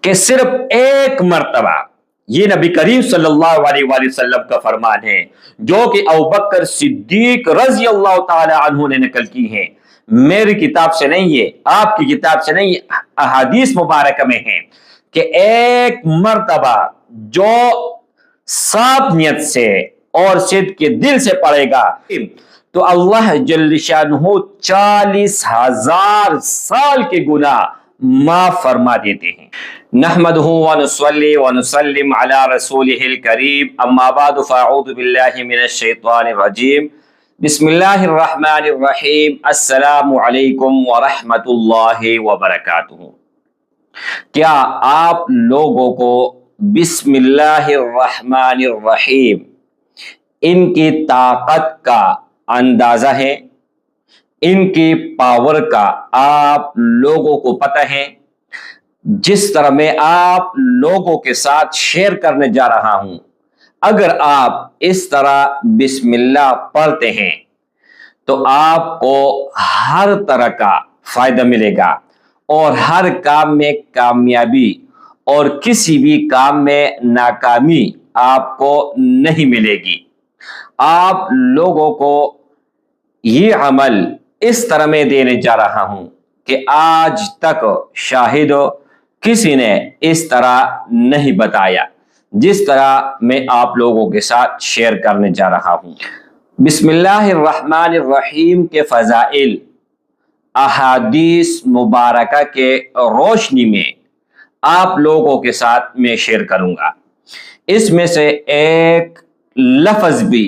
کہ صرف ایک مرتبہ، یہ نبی کریم صلی اللہ علیہ وآلہ وسلم کا فرمان ہے جو کہ ابوبکر صدیق رضی اللہ تعالی عنہ نے نقل کی ہے، میری کتاب سے نہیں ہے، آپ کی کتاب سے نہیں ہے، احادیث مبارکہ میں ہے کہ ایک مرتبہ جو صاف نیت سے اور صدق کے دل سے پڑھے گا تو اللہ جل شانہ 40,000 سال کے گناہ معاف فرما دیتے ہیں۔ نحمدہ ونصلی ونسلم علی رسولہ الکریم، اما بعد فاعوذ باللہ من الشیطان الرجیم، بسم اللہ الرحمن الرحیم، السلام علیکم ورحمۃ اللہ وبرکاتہ۔ کیا آپ لوگوں کو بسم اللہ الرحمن الرحیم ان کی طاقت کا اندازہ ہے؟ ان کی پاور کا آپ لوگوں کو پتہ ہے؟ جس طرح میں آپ لوگوں کے ساتھ شیئر کرنے جا رہا ہوں، اگر آپ اس طرح بسم اللہ پڑھتے ہیں تو آپ کو ہر طرح کا فائدہ ملے گا اور ہر کام میں کامیابی اور کسی بھی کام میں ناکامی آپ کو نہیں ملے گی۔ آپ لوگوں کو یہ عمل اس طرح میں دینے جا رہا ہوں کہ آج تک شاہد کسی نے اس طرح نہیں بتایا جس طرح میں آپ لوگوں کے ساتھ شیئر کرنے جا رہا ہوں۔ بسم اللہ الرحمن الرحیم کے فضائل احادیث مبارکہ کے روشنی میں آپ لوگوں کے ساتھ میں شیئر کروں گا۔ اس میں سے ایک لفظ بھی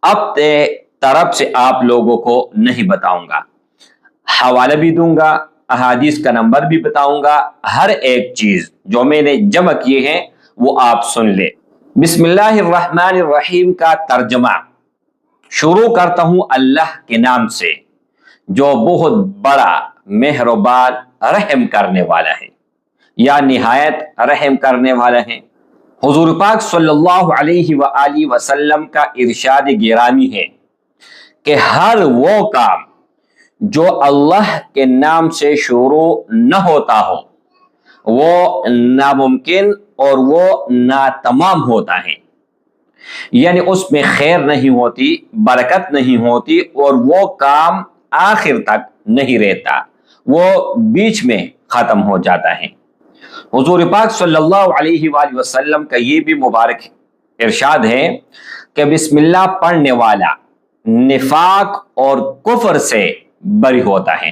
اپنے طرف سے آپ لوگوں کو نہیں بتاؤں گا، حوالہ بھی دوں گا، احادیث کا نمبر بھی بتاؤں گا، ہر ایک چیز جو میں نے جمع کیے ہیں وہ آپ سن لیں۔ بسم اللہ الرحمن الرحیم کا ترجمہ شروع کرتا ہوں اللہ کے نام سے جو بہت بڑا مہربان رحم کرنے والا ہے یا نہایت رحم کرنے والا ہے۔ حضور پاک صلی اللہ علیہ وآلہ وسلم کا ارشاد گرامی ہے کہ ہر وہ کام جو اللہ کے نام سے شروع نہ ہوتا ہو وہ ناممکن اور وہ ناتمام ہوتا ہے، یعنی اس میں خیر نہیں ہوتی، برکت نہیں ہوتی اور وہ کام آخر تک نہیں رہتا، وہ بیچ میں ختم ہو جاتا ہے۔ حضور پاک صلی اللہ علیہ وآلہ وسلم کا یہ بھی مبارک ارشاد ہے کہ بسم اللہ پڑھنے والا نفاق اور کفر سے بری ہوتا ہے،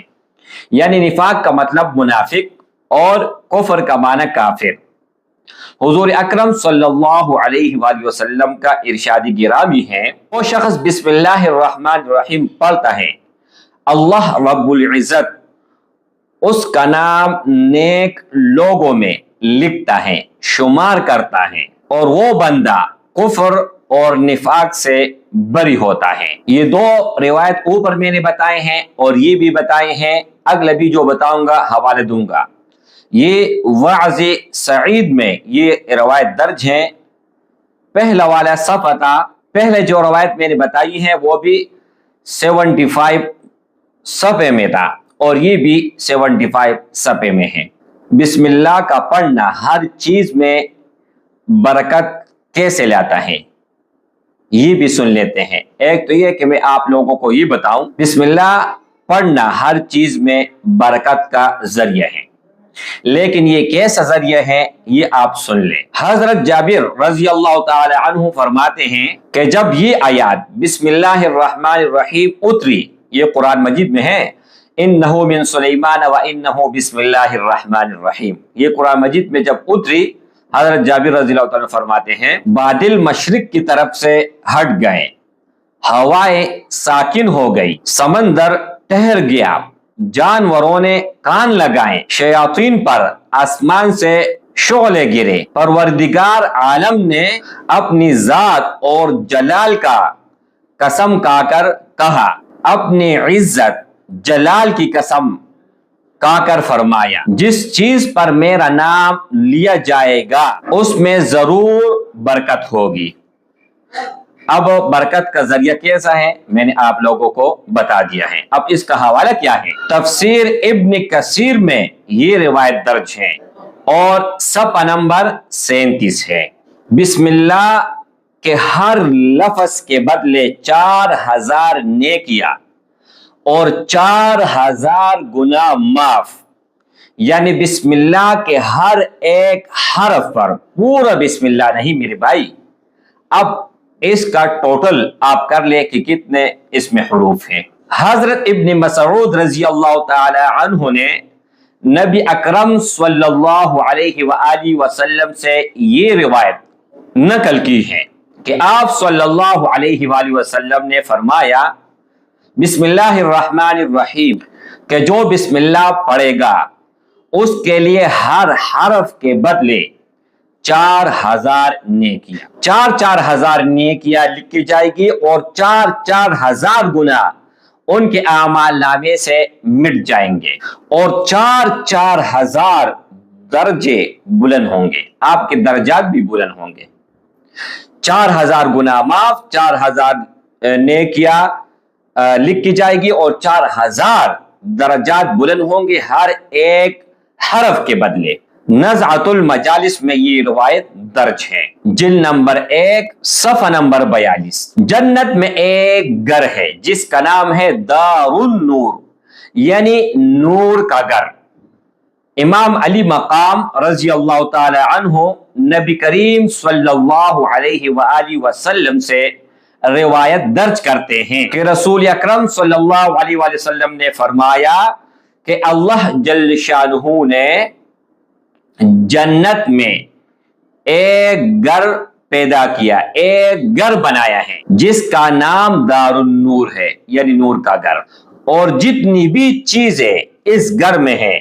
یعنی نفاق کا مطلب منافق اور کفر کا معنی کافر۔ حضور اکرم صلی اللہ علیہ وآلہ وسلم کا ارشاد گرامی ہے وہ شخص بسم اللہ الرحمن الرحیم پڑھتا ہے، اللہ رب العزت اس کا نام نیک لوگوں میں لکھتا ہے، شمار کرتا ہے، اور وہ بندہ کفر اور نفاق سے بری ہوتا ہے۔ یہ دو روایت اوپر میں نے بتائے ہیں اور یہ بھی بتائے ہیں، اگلا بھی جو بتاؤں گا حوالے دوں گا۔ یہ وعظ سعید میں یہ روایت درج ہے، پہلا والا صفحہ تھا، پہلے جو روایت میں نے بتائی ہے وہ بھی 75 صفحے میں تھا اور یہ بھی 75 صفحے میں ہے۔ بسم اللہ کا پڑھنا ہر چیز میں برکت کیسے لاتا ہے یہ بھی سن لیتے ہیں۔ ایک تو یہ کہ میں آپ لوگوں کو یہ بتاؤں بسم اللہ پڑھنا ہر چیز میں برکت کا ذریعہ ہے، لیکن یہ کیسا ذریعہ ہے یہ آپ سن لیں۔ حضرت جابر رضی اللہ تعالی عنہ فرماتے ہیں کہ جب یہ آیات بسم اللہ الرحمن الرحیم اتری، یہ قرآن مجید میں ہے، انہو من سلیمان و انہو بسم اللہ الرحمن الرحیم، یہ قرآن مجید میں جب اتری، حضرت جابر رضی اللہ تعالی فرماتے ہیں بادل مشرق کی طرف سے ہٹ گئے، ہوائیں ساکن ہو گئی، سمندر ٹھہر گیا، جانوروں نے کان لگائے، شیاطین پر آسمان سے شعلے گرے، پروردگار عالم نے اپنی ذات اور جلال کا قسم کھا کر کہا، اپنی عزت جلال کی قسم کھا کر فرمایا، جس چیز پر میرا نام لیا جائے گا اس میں ضرور برکت ہوگی۔ اب برکت کا ذریعہ کیسا ہے میں نے آپ لوگوں کو بتا دیا ہے، اب اس کا حوالہ کیا ہے۔ تفسیر ابن کثیر میں یہ روایت درج ہے اور صفحہ نمبر 37 ہے۔ بسم اللہ کے ہر لفظ کے بدلے 4000 نیکیاں اور 4000 گناہ معاف، یعنی بسم اللہ کے ہر ایک حرف پر، پورا بسم اللہ نہیں میرے بھائی، اب اس کا ٹوٹل آپ کر لیں کہ کتنے اس میں حروف ہیں۔ حضرت ابن مسعود رضی اللہ تعالی عنہ نے نبی اکرم صلی اللہ علیہ وآلہ وسلم سے یہ روایت نقل کی ہے کہ آپ صلی اللہ علیہ وآلہ وسلم نے فرمایا، بسم اللہ الرحمن الرحیم، کہ جو بسم اللہ پڑھے گا اس کے لیے ہر حرف کے بدلے 4000 نیکیاں، 4000 نیکیاں لکھی جائے گی اور 4000 گناہ ان کے اعمال نامے سے مٹ جائیں گے، اور 4000 درجے بلند ہوں گے، آپ کے درجات بھی بلند ہوں گے۔ 4000 گناہ معاف، 4000 نیکیاں لکھی جائے گی اور 4000 درجات بلند ہوں گے ہر ایک حرف کے بدلے۔ نزعۃ المجالس میں یہ روایت درج ہے، جلد نمبر 1 صفحہ نمبر 42۔ جنت میں ایک گھر ہے جس کا نام ہے دار النور، یعنی نور کا گھر۔ امام علی مقام رضی اللہ تعالی عنہ نبی کریم صلی اللہ علیہ وآلہ وسلم سے روایت درج کرتے ہیں کہ رسول اکرم صلی اللہ علیہ وآلہ وسلم نے فرمایا کہ اللہ جل شانہ نے جنت میں ایک گھر پیدا کیا، ایک گھر بنایا ہے جس کا نام دار النور ہے، یعنی نور کا گھر، اور جتنی بھی چیزیں اس گھر میں ہیں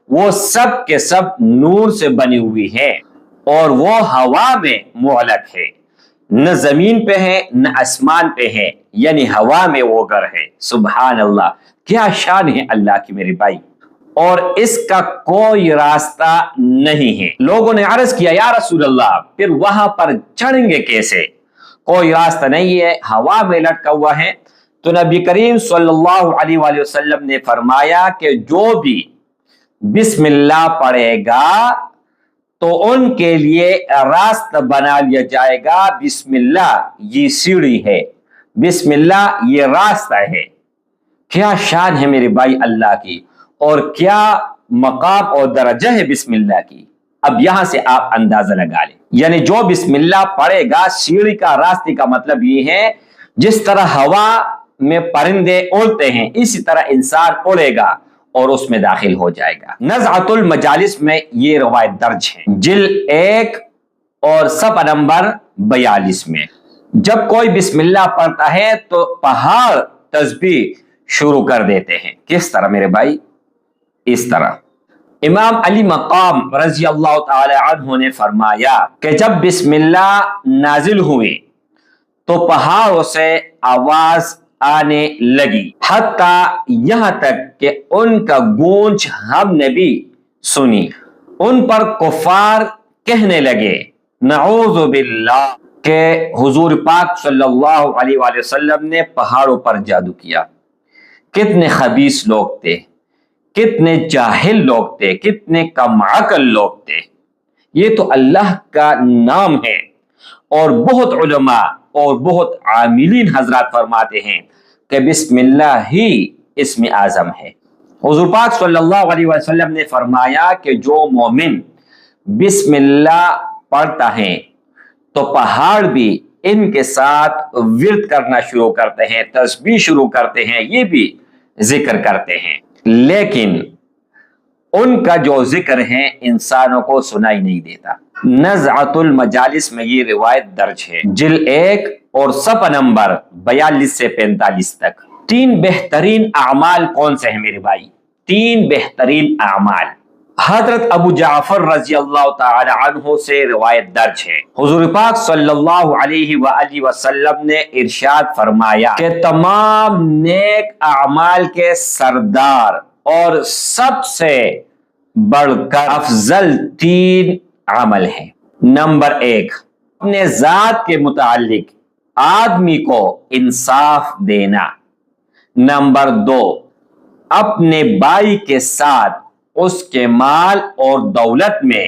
وہ سب کے سب نور سے بنی ہوئی ہیں، اور وہ ہوا میں معلق ہے، نہ زمین پہ ہے نہ آسمان پہ ہے، یعنی ہوا میں وہ گھر ہے۔ سبحان اللہ، کیا شان ہے اللہ کی میرے بھائی، اور اس کا کوئی راستہ نہیں ہے۔ لوگوں نے عرض کیا یا رسول اللہ پھر وہاں پر چڑھیں گے کیسے؟ کوئی راستہ نہیں ہے، ہوا میں لٹکا ہوا ہے۔ تو نبی کریم صلی اللہ علیہ وآلہ وسلم نے فرمایا کہ جو بھی بسم اللہ پڑھے گا تو ان کے لیے راستہ بنا لیا جائے گا۔ بسم اللہ یہ سیڑھی ہے، بسم اللہ یہ راستہ ہے۔ کیا شان ہے میرے بھائی اللہ کی، اور کیا مقام اور درجہ ہے بسم اللہ کی۔ اب یہاں سے آپ اندازہ لگا لیں، یعنی جو بسم اللہ پڑھے گا، سیڑھی کا راستے کا مطلب یہ ہے جس طرح ہوا میں پرندے اڑتے ہیں اسی طرح انسان اڑے گا اور اس میں داخل ہو جائے گا۔ نزعۃ المجالس میں یہ روایت درج ہے، جلد 1 اور صفحہ نمبر 42 میں۔ جب کوئی بسم اللہ پڑھتا ہے تو پہاڑ تسبیح شروع کر دیتے ہیں۔ کس طرح میرے بھائی؟ اس طرح امام علی مقام رضی اللہ تعالی عنہ نے فرمایا کہ جب بسم اللہ نازل ہوئی تو پہاڑوں سے آواز آنے لگی، حتیٰ یہاں تک کہ ان کا گونج ہم نے بھی سنی۔ ان پر کفار کہنے لگے نعوذ باللہ کہ حضور پاک صلی اللہ علیہ وآلہ وسلم نے پہاڑوں پر جادو کیا۔ کتنے خبیث لوگ تھے، کتنے جاہل لوگ تھے، کتنے کم عقل لوگ تھے۔ یہ تو اللہ کا نام ہے، اور بہت علماء اور بہت عاملین حضرات فرماتے ہیں کہ بسم اللہ ہی اسم اعظم ہے۔ حضور پاک صلی اللہ علیہ وسلم نے فرمایا کہ جو مومن بسم اللہ پڑھتا ہے تو پہاڑ بھی ان کے ساتھ ورد کرنا شروع کرتے ہیں، تسبیح شروع کرتے ہیں، یہ بھی ذکر کرتے ہیں، لیکن ان کا جو ذکر ہے انسانوں کو سنائی نہیں دیتا۔ نزعۃ المجالس میں یہ روایت درج ہے، جلد 1 اور صفحہ نمبر 42 سے 45 تک۔ 3 بہترین اعمال کون سے ہیں میرے بھائی؟ 3 بہترین اعمال حضرت ابو جعفر رضی اللہ تعالی عنہ سے روایت درج ہے۔ حضور پاک صلی اللہ علیہ وآلہ وسلم نے ارشاد فرمایا کہ تمام نیک اعمال کے سردار اور سب سے بڑھ کر افضل 3 عمل ہیں۔ نمبر 1، اپنے ذات کے متعلق آدمی کو انصاف دینا۔ نمبر 2، اپنے بھائی کے ساتھ اس کے مال اور دولت میں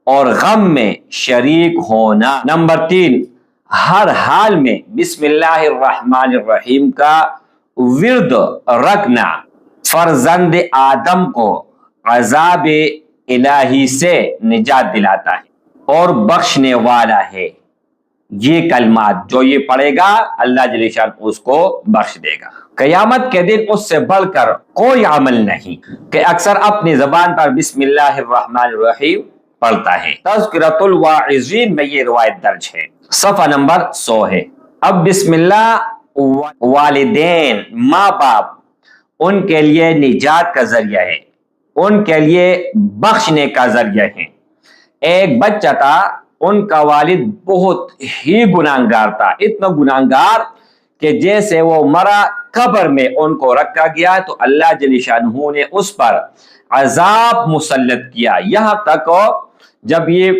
اور غم میں شریک ہونا۔ نمبر 3، ہر حال میں بسم اللہ الرحمن الرحیم کا ورد رکھنا فرزند آدم کو عذاب الہی سے نجات دلاتا ہے اور بخشنے والا ہے۔ یہ کلمات جو یہ پڑھے گا اللہ جل شانہ اس کو بخش دے گا۔ قیامت کے دن اس سے بڑھ کر کوئی عمل نہیں کہ اکثر اپنی زبان پر بسم اللہ الرحمن الرحیم پڑھتا ہے۔ تذکرۃ الواعظین میں یہ روایت درج ہے، صفحہ نمبر 100 ہے۔ اب بسم اللہ والدین، ماں باپ، ان کے لیے نجات کا ذریعہ ہے، ان کے لیے بخشنے کا ذریعہ ہے۔ ایک بچہ تھا، ان کا والد بہت ہی گناہگار تھا، اتنا گناہگار کہ جیسے وہ مرا قبر میں ان کو رکھا گیا تو اللہ جل شانہ نے اس پر عذاب مسلط کیا، یہاں تک جب یہ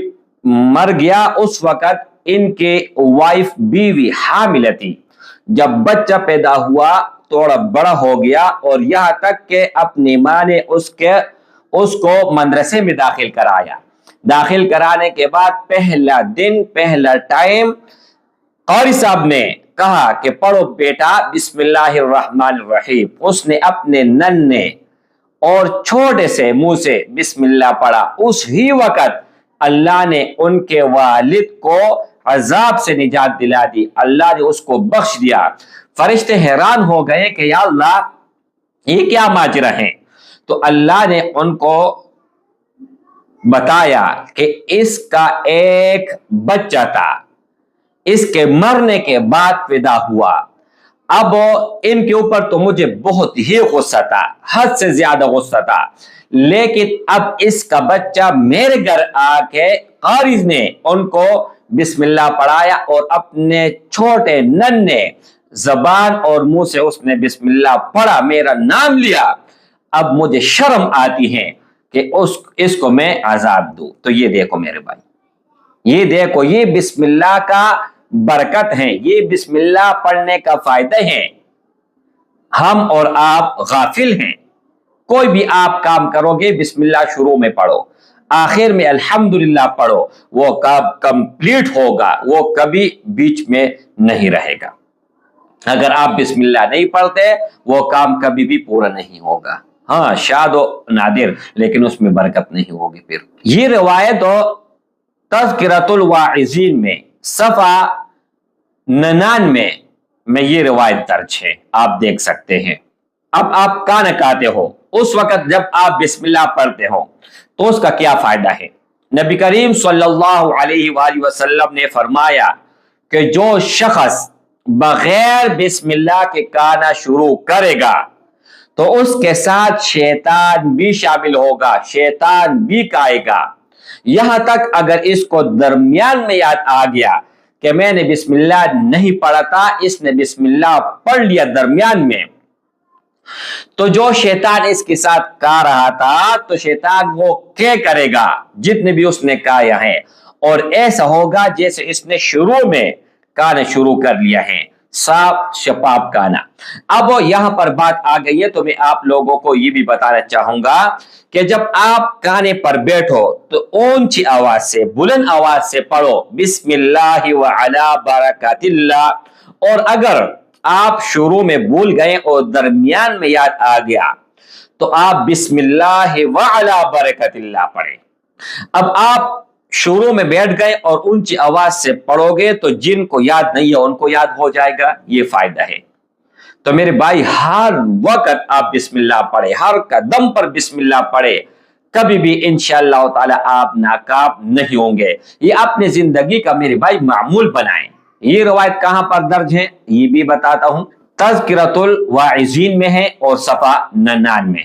مر گیا اس وقت ان کے وائف بیوی حامل تھی۔ جب بچہ پیدا ہوا تھوڑا بڑا ہو گیا اور یہاں تک کہ اپنی ماں نے اس کو مدرسے میں داخل کرایا۔ داخل کرانے کے بعد پہلا دن پہلا ٹائم قاری صاحب نے کہا کہ پڑھو بیٹا بسم اللہ الرحمن الرحیم۔ اس نے اپنے ننھے اور چھوٹے سے منہ سے بسم اللہ پڑھا۔ اس ہی وقت اللہ نے ان کے والد کو عذاب سے نجات دلا دی، اللہ نے اس کو بخش دیا۔ فرشتے حیران ہو گئے کہ یا اللہ یہ کیا ماجرا ہے؟ تو اللہ نے ان کو بتایا کہ اس کا ایک بچہ تھا، اس کے مرنے کے بعد پیدا ہوا۔ اب ان کے اوپر تو مجھے بہت ہی غصہ تھا، حد سے زیادہ غصہ تھا، لیکن اب اس کا بچہ میرے گھر آ کے قاری نے ان کو بسم اللہ پڑھایا اور اپنے چھوٹے ننھے زبان اور منہ سے اس نے بسم اللہ پڑھا، میرا نام لیا، اب مجھے شرم آتی ہے کہ اس کو میں عذاب دوں۔ تو یہ دیکھو میرے بھائی، یہ دیکھو، یہ بسم اللہ کا برکت ہے، یہ بسم اللہ پڑھنے کا فائدہ ہے۔ ہم اور آپ غافل ہیں، کوئی بھی آپ کام کرو گے بسم اللہ شروع میں پڑھو، آخر میں الحمدللہ پڑھو، وہ کمپلیٹ ہوگا، وہ کبھی بیچ میں نہیں رہے گا۔ اگر آپ بسم اللہ نہیں پڑھتے وہ کام کبھی بھی پورا نہیں ہوگا، ہاں شاد و نادر، لیکن اس میں برکت نہیں ہوگی۔ پھر یہ روایت تذکرۃ الواعظین میں صفحہ 99 میں یہ روایت درج ہے، آپ دیکھ سکتے ہیں۔ اب آپ کھانا کھاتے ہو، اس وقت جب آپ بسم اللہ پڑھتے ہو تو اس کا کیا فائدہ ہے؟ نبی کریم صلی اللہ علیہ وآلہ وسلم نے فرمایا کہ جو شخص بغیر بسم اللہ کے کھانا شروع کرے گا تو اس کے ساتھ شیطان بھی شامل ہوگا، شیطان بھی کھائے گا، یہاں تک اگر اس کو درمیان میں یاد آ گیا کہ میں نے بسم اللہ نہیں پڑھا تھا، اس نے بسم اللہ پڑھ لیا درمیان میں، تو جو شیطان اس کے ساتھ کہا رہا تھا تو شیطان وہ کیا کرے گا جتنے بھی اس نے کہا ہے، اور ایسا ہوگا جیسے اس نے شروع میں کہنا شروع کر لیا ہے، صاف شفاف کہنا۔ اب یہاں پر بات آ گئی ہے تو میں آپ لوگوں کو یہ بھی بتانا چاہوں گا کہ جب آپ کہنے پر بیٹھو تو اونچی آواز سے، بلند آواز سے پڑھو بسم اللہ وعلی برکات اللہ، اور اگر آپ شروع میں بھول گئے اور درمیان میں یاد آ گیا تو آپ بسم اللہ وعلی برکات اللہ پڑھیں۔ اب آپ شروع میں بیٹھ گئے اور اونچی آواز سے پڑھو گے تو جن کو یاد نہیں ہے ان کو یاد ہو جائے گا، یہ فائدہ ہے۔ تو میرے بھائی ہر وقت آپ بسم اللہ پڑھے، ہر قدم پر بسم اللہ پڑھے، کبھی بھی انشاءاللہ تعالی آپ ناکام نہیں ہوں گے۔ یہ اپنی زندگی کا میرے بھائی معمول بنائیں۔ یہ روایت کہاں پر درج ہے یہ بھی بتاتا ہوں، تذکرۃ الواعظین میں ہے اور صفحہ 99 میں۔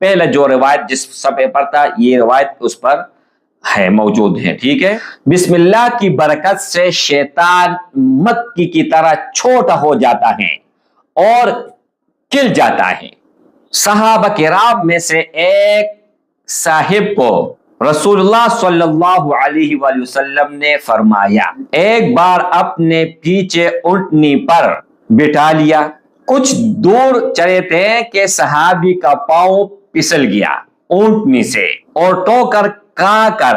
پہلا جو روایت جس صفحے پر تھا یہ روایت اس پر ہے، موجود ہے، ٹھیک ہے۔ بسم اللہ کی برکت سے شیطان مکی کی طرح چھوٹا ہو جاتا ہے اور کھل جاتا ہے۔ صحابہ کرام میں سے ایک صاحب کو رسول اللہ صلی اللہ علیہ وآلہ وسلم نے فرمایا، ایک بار اپنے پیچھے اونٹنی پر بٹھا لیا، کچھ دور چلے تھے کہ صحابی کا پاؤں پھسل گیا اونٹنی سے اور ٹوکر کھا کر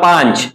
5,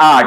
8,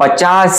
50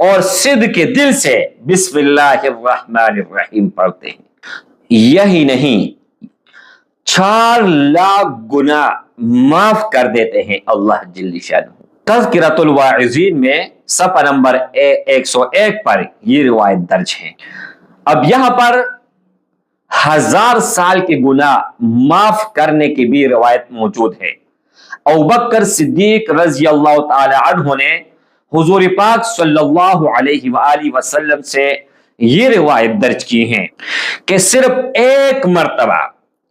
اور صدق کے دل سے بسم اللہ الرحمن الرحیم پڑھتے ہیں، یہی نہیں 4,00,000 گناہ معاف کر دیتے ہیں اللہ جل شانہ۔ تذکرۃ الواعظین میں صفحہ نمبر 101 پر یہ روایت درج ہے۔ اب یہاں پر 1000 سال کے گناہ معاف کرنے کی بھی روایت موجود ہے۔ ابوبکر صدیق رضی اللہ تعالی عنہ نے حضور پاک صلی اللہ علیہ وآلہ وسلم سے یہ روایت درج کی ہے کہ صرف ایک مرتبہ،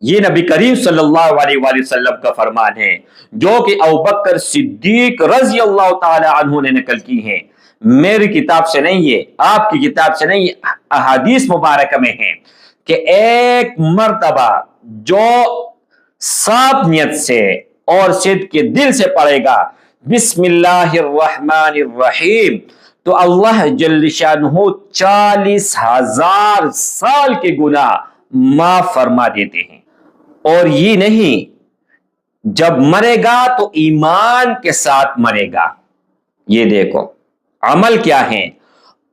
یہ نبی کریم صلی اللہ علیہ وآلہ وسلم کا فرمان ہے جو کہ ابوبکر صدیق رضی اللہ تعالی عنہ نے نقل کی ہے، میری کتاب سے نہیں ہے، آپ کی کتاب سے نہیں، احادیث مبارکہ میں ہے کہ ایک مرتبہ جو صاف نیت سے اور صدق کے دل سے پڑھے گا بسم اللہ الرحمن الرحیم تو اللہ جل شانہ 40,000 سال کے گناہ معاف فرما دیتے ہیں۔ اور یہ نہیں، جب مرے گا تو ایمان کے ساتھ مرے گا۔ یہ دیکھو عمل کیا ہے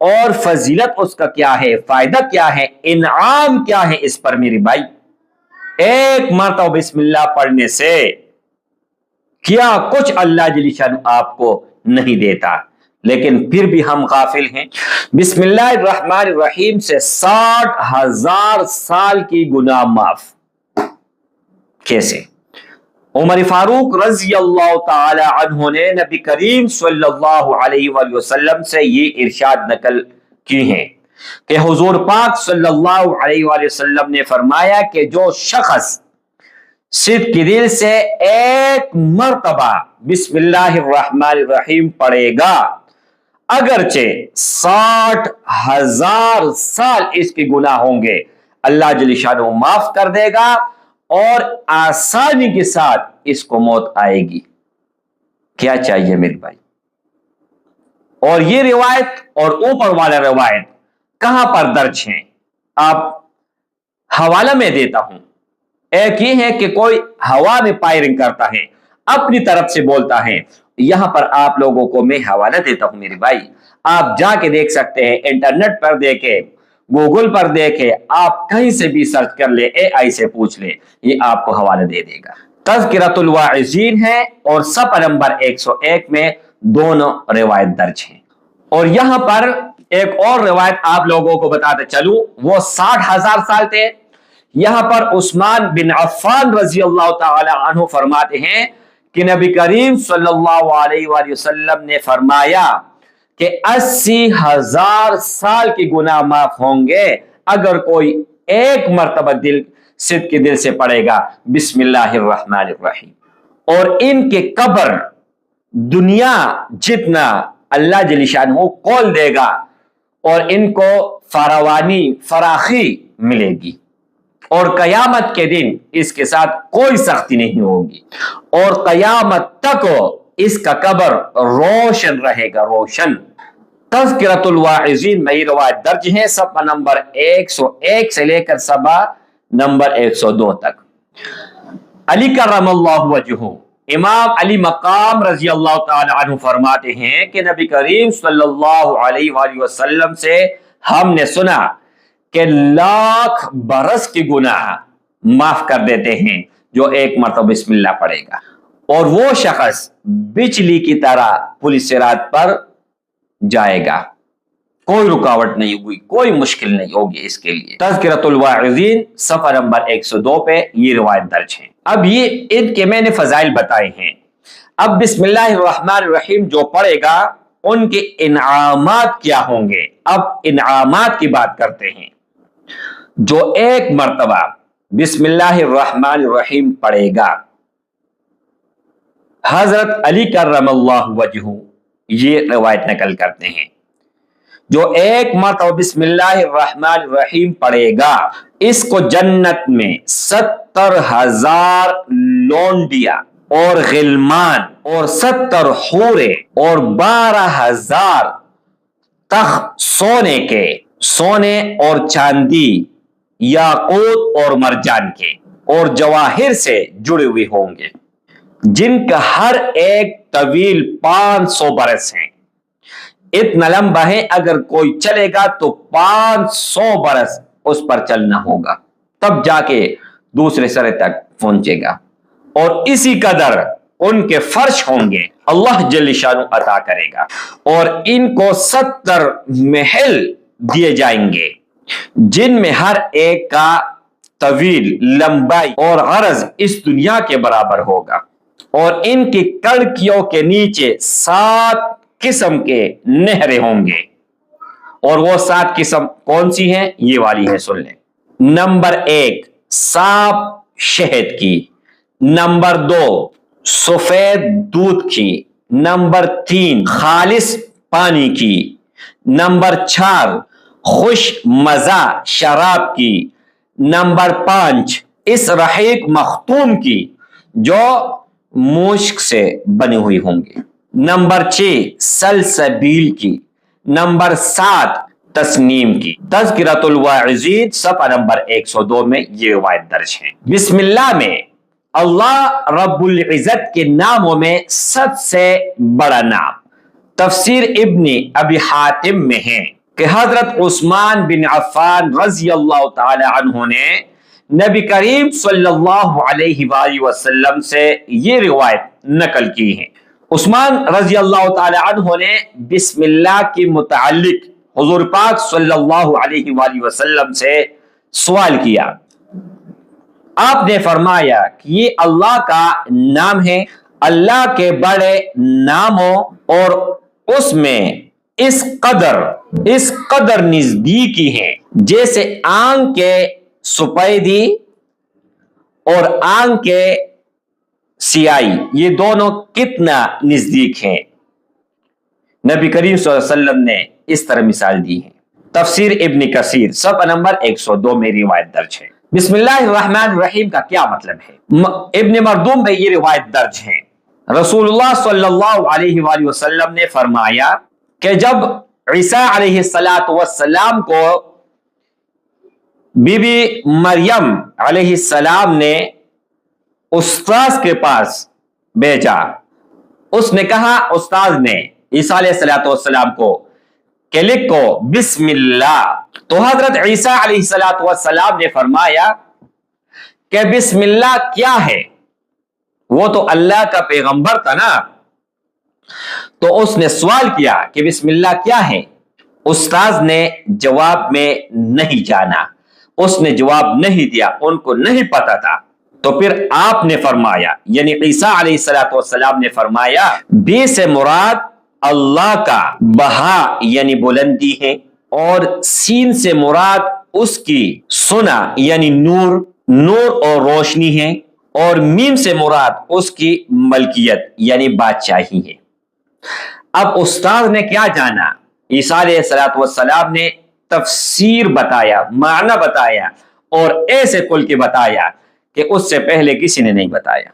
اور فضیلت اس کا کیا ہے، فائدہ کیا ہے، انعام کیا ہے اس پر میری بھائی۔ ایک مرتبہ بسم اللہ پڑھنے سے کیا کچھ اللہ جل شانہ آپ کو نہیں دیتا، لیکن پھر بھی ہم غافل ہیں۔ بسم اللہ الرحمن الرحیم سے 60,000 سال کی گناہ معاف۔ کیسے؟ عمر فاروق رضی اللہ تعالی عنہ نے نبی کریم صلی اللہ علیہ وآلہ وسلم سے یہ ارشاد نقل کی ہے کہ حضور پاک صلی اللہ علیہ وآلہ وسلم نے فرمایا کہ جو شخص صدق کے دل سے ایک مرتبہ بسم اللہ الرحمن الرحیم پڑھے گا، اگرچہ 60,000 سال اس کے گناہ ہوں گے، اللہ جل شانہ معاف کر دے گا اور آسانی کے ساتھ اس کو موت آئے گی۔ کیا چاہیے میرے بھائی؟ اور یہ روایت اور اوپر والا روایت کہاں پر درج ہیں؟ آپ حوالہ میں دیتا ہوں۔ ایک یہ ہے کہ کوئی ہوا میں فائرنگ کرتا ہے، اپنی طرف سے بولتا ہے، یہاں پر آپ لوگوں کو میں حوالہ دیتا ہوں میرے بھائی، آپ جا کے دیکھ سکتے ہیں، انٹرنیٹ پر دیکھیں، گوگل پر دیکھیں، آپ کہیں سے بھی سرچ کر لیں، اے آئی سے پوچھ لیں، یہ آپ کو حوالہ دے دے گا۔ تذکرۃ الواعظین ہے اور صفحہ نمبر 101 میں دونوں روایت درج ہیں۔ اور یہاں پر ایک اور روایت آپ لوگوں کو بتاتے چلوں، وہ 60,000 سال تھے۔ یہاں پر عثمان بن عفان رضی اللہ تعالی عنہ فرماتے ہیں کہ نبی کریم صلی اللہ علیہ وآلہ وسلم نے فرمایا کہ 80,000 سال کے گناہ معاف ہوں گے اگر کوئی ایک مرتبہ صدق کے دل سے پڑھے گا بسم اللہ الرحمن الرحیم۔ اور ان کے قبر دنیا جتنا اللہ جل شانہ کھول دے گا اور ان کو فراوانی فراخی ملے گی، اور قیامت کے دن اس کے ساتھ کوئی سختی نہیں ہوگی، اور قیامت تک اس کا قبر روشن رہے گا، روشن۔ تذکرۃ الواعظین میں یہ روایت درج ہے، صفحہ نمبر 101 سے لے کر صفحہ نمبر 102 تک۔ علی کرم اللہ وجہہ، امام علی مقام رضی اللہ تعالی عنہ فرماتے ہیں کہ نبی کریم صلی اللہ علیہ وآلہ وسلم سے ہم نے سنا کہ 1,00,000 برس کی گناہ معاف کر دیتے ہیں جو ایک مرتبہ بسم اللہ پڑھے گا، اور وہ شخص بجلی کی طرح پل صراط پر جائے گا، کوئی رکاوٹ نہیں ہوگی، کوئی مشکل نہیں ہوگی اس کے لیے۔ تذکرۃ الواعظین صفحہ نمبر 102 پہ یہ روایت درج ہے۔ اب یہ ان کے میں نے فضائل بتائے ہیں۔ اب بسم اللہ الرحمن الرحیم جو پڑھے گا ان کے انعامات کیا ہوں گے؟ اب انعامات کی بات کرتے ہیں۔ جو ایک مرتبہ بسم اللہ الرحمن الرحیم پڑھے گا، حضرت علی کرم اللہ وجہہ یہ روایت نقل کرتے ہیں، جو ایک مرتبہ بسم اللہ الرحمن الرحیم پڑھے گا اس کو جنت میں 70,000 لونڈیاں اور غلمان اور 70 حوریں اور 12,000 تخت سونے اور چاندی، یاقوت اور مرجان کے اور جواہر سے جڑے ہوئے ہوں گے، جن کا ہر ایک طویل 500 برس ہیں۔ اتنا لمبا ہے اگر کوئی چلے گا تو 500 برس اس پر چلنا ہوگا، تب جا کے دوسرے سرے تک پہنچے گا، اور اسی قدر ان کے فرش ہوں گے اللہ جل شانہ عطا کرے گا، اور ان کو 70 محل دیے جائیں گے جن میں ہر ایک کا طویل، لمبائی اور عرض اس دنیا کے برابر ہوگا، اور ان کی کڑکیوں کے نیچے 7 قسم کے نہریں ہوں گے، اور وہ 7 قسم کون سی ہیں یہ والی ہے، سن لیں۔ نمبر 1 صاف شہد کی، نمبر 2 سفید دودھ کی، نمبر 3 خالص پانی کی، نمبر 4 خوش مزہ شراب کی، نمبر 5 اس رحیق مختوم کی جو مشک سے بنی ہوئی ہوں گے، نمبر 6 سلسبیل کی، نمبر 7 تسنیم کی۔ تذکرۃ الواعظین صفحہ نمبر 102 میں یہ روایت درج ہے۔ بسم اللہ میں اللہ رب العزت کے ناموں میں سب سے بڑا نام تفسیر ابن ابی حاتم میں ہے کہ حضرت عثمان بن عفان رضی اللہ تعالی عنہ نے نبی کریم صلی اللہ علیہ وآلہ وسلم سے یہ روایت نقل کی ہے۔ عثمان رضی اللہ تعالی عنہ نے بسم اللہ کے متعلق حضور پاک صلی اللہ علیہ وآلہ وسلم سے سوال کیا۔ آپ نے فرمایا کہ یہ اللہ کا نام ہے، اللہ کے بڑے ناموں اور اس میں اس قدر نزدیکی ہے جیسے آنکھ کے سپیدی اور آنکھ کے سیاہی، یہ دونوں کتنا نزدیک ہیں۔ نبی کریم صلی اللہ علیہ وسلم نے اس طرح مثال دی ہے۔ تفسیر ابن کثیر صفحہ نمبر 102 میں روایت درج ہے۔ بسم اللہ الرحمن الرحیم کا کیا مطلب ہے؟ ابن مردوم میں یہ روایت درج ہے، رسول اللہ صلی اللہ علیہ وآلہ وسلم نے فرمایا کہ جب عیسیٰ علیہ السلام کو بی بی مریم علیہ السلام نے استاذ کے پاس بھیجا، اس نے کہا، استاذ نے عیسیٰ علیہ السلام کو کہ لکھو بسم اللہ، تو حضرت عیسیٰ علیہ السلام نے فرمایا کہ بسم اللہ کیا ہے؟ وہ تو اللہ کا پیغمبر تھا نا، تو اس نے سوال کیا کہ بسم اللہ کیا ہے؟ استاذ نے جواب میں نہیں جانا، اس نے جواب نہیں دیا، ان کو نہیں پتا تھا۔ تو پھر آپ نے فرمایا، یعنی عیسیٰ علیہ السلام نے فرمایا، بی سے مراد اللہ کا بہا یعنی بلندی ہے، اور سین سے مراد اس کی سنا یعنی نور اور روشنی ہے، اور میم سے مراد اس کی ملکیت یعنی بادشاہی ہے۔ اب استاد نے کیا جانا؟ عیسیٰ علیہ السلام نے تفسیر بتایا، معنی بتایا، اور ایسے کل کے بتایا کہ اس سے پہلے کسی نے نہیں بتایا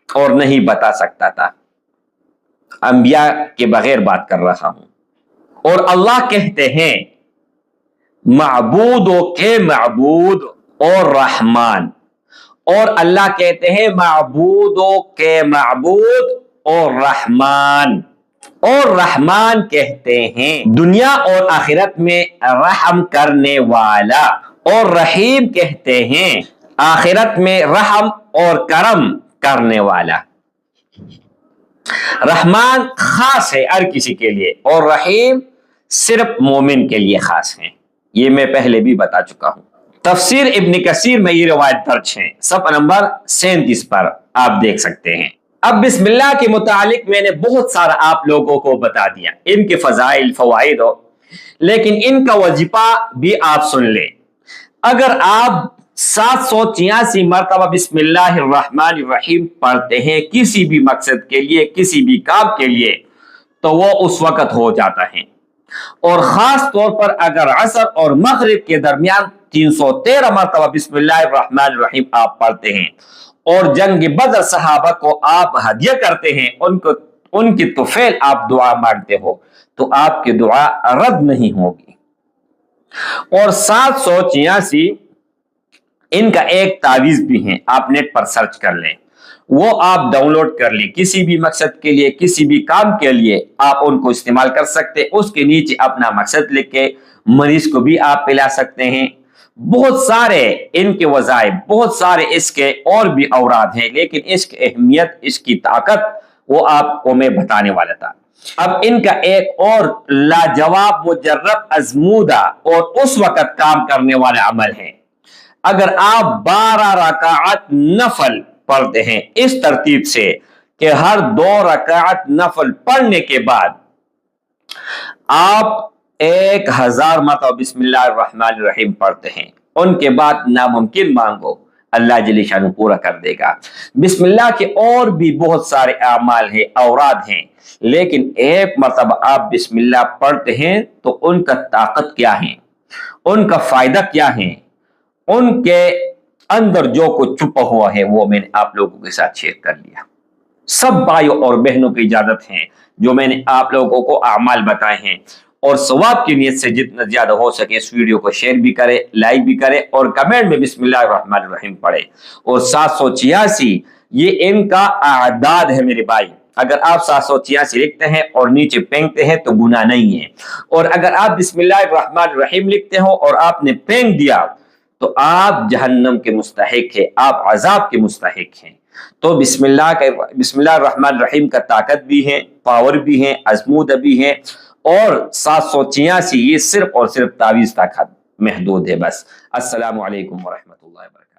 اور نہیں بتا سکتا تھا۔ انبیاء کے بغیر بات کر رہا ہوں۔ اور اللہ کہتے ہیں معبودوں کے معبود اور رحمان، اور اللہ کہتے ہیں معبودوں کے معبود اور رحمان، اور رحمان کہتے ہیں دنیا اور آخرت میں رحم کرنے والا، اور رحیم کہتے ہیں آخرت میں رحم اور کرم کرنے والا۔ رحمان خاص ہے ہر کسی کے لیے، اور رحیم صرف مومن کے لیے خاص ہے، یہ میں پہلے بھی بتا چکا ہوں۔ تفسیر ابن کثیر میں یہ روایت درج ہے، صفحہ نمبر 37 پر آپ دیکھ سکتے ہیں۔ اب بسم اللہ کے متعلق میں نے بہت سارا آپ لوگوں کو بتا دیا، ان کے فضائل، فوائد، لیکن ان کا وظیفہ بھی آپ سن لیں۔ اگر آپ 786 مرتبہ بسم اللہ الرحمن الرحیم پڑھتے ہیں کسی بھی مقصد کے لیے، کسی بھی کام کے لیے، تو وہ اس وقت ہو جاتا ہے، اور خاص طور پر اگر عصر اور مغرب کے درمیان 313 مرتبہ بسم اللہ الرحمن الرحیم آپ پڑھتے ہیں، اور جنگ بدر صحابہ کو آپ ہدیہ کرتے ہیں، ان کی طفیل آپ دعا مانگتے ہو، تو آپ کی دعا رد نہیں ہوگی۔ اور 786 ان کا ایک تعویذ بھی ہے، آپ نیٹ پر سرچ کر لیں، وہ آپ ڈاؤن لوڈ کر لیں، کسی بھی مقصد کے لیے، کسی بھی کام کے لیے آپ ان کو استعمال کر سکتے، اس کے نیچے اپنا مقصد لکھ کے مریض کو بھی آپ پلا سکتے ہیں۔ بہت سارے ان کے وظائف، بہت سارے اس کے اور بھی اوراد ہیں، لیکن اس کی اہمیت، اس کی طاقت وہ آپ کو میں بتانے والا تھا۔ اب ان کا ایک اور لاجواب، مجرب، ازمودہ اور اس وقت کام کرنے والا عمل ہے۔ اگر آپ 12 رکعت نفل پڑھتے ہیں اس ترتیب سے کہ ہر 2 رکعت نفل پڑھنے کے بعد آپ 1000 مرتبہ بسم اللہ الرحمن الرحیم پڑھتے ہیں، ان کے بعد ناممکن مانگو، اللہ جل شانہ پورا کر دے گا۔ بسم اللہ کے اور بھی بہت سارے اعمال ہیں، اوراد ہیں، لیکن ایک مرتبہ آپ بسم اللہ پڑھتے ہیں تو ان کا طاقت کیا ہے، ان کا فائدہ کیا ہے، ان کے اندر جو کچھ چھپا ہوا ہے وہ میں نے آپ لوگوں کے ساتھ شیئر کر لیا۔ سب بھائیوں اور بہنوں کی اجازت ہے جو میں نے آپ لوگوں کو اعمال بتائے ہیں، اور ثواب کی نیت سے جتنا زیادہ ہو سکے اس ویڈیو کو شیئر بھی کرے، لائک بھی کرے، اور کمنٹ میں بسم اللہ الرحمن الرحیم پڑھے۔ اور 786 یہ ان کا اعداد ہے میرے بھائی، اگر آپ 786 لکھتے ہیں اور نیچے پھینکتے ہیں تو گناہ نہیں ہے، اور اگر آپ بسم اللہ الرحمن الرحیم لکھتے ہو اور آپ نے پھینک دیا تو آپ جہنم کے مستحق ہیں، آپ عذاب کے مستحق ہیں۔ تو بسم اللہ الرحمن الرحیم کا طاقت بھی ہے، پاور بھی ہے، ازمودہ بھی ہے، اور 786 یہ صرف اور صرف تعویذ تک محدود ہے بس۔ السلام علیکم ورحمۃ اللہ وبرکاتہ۔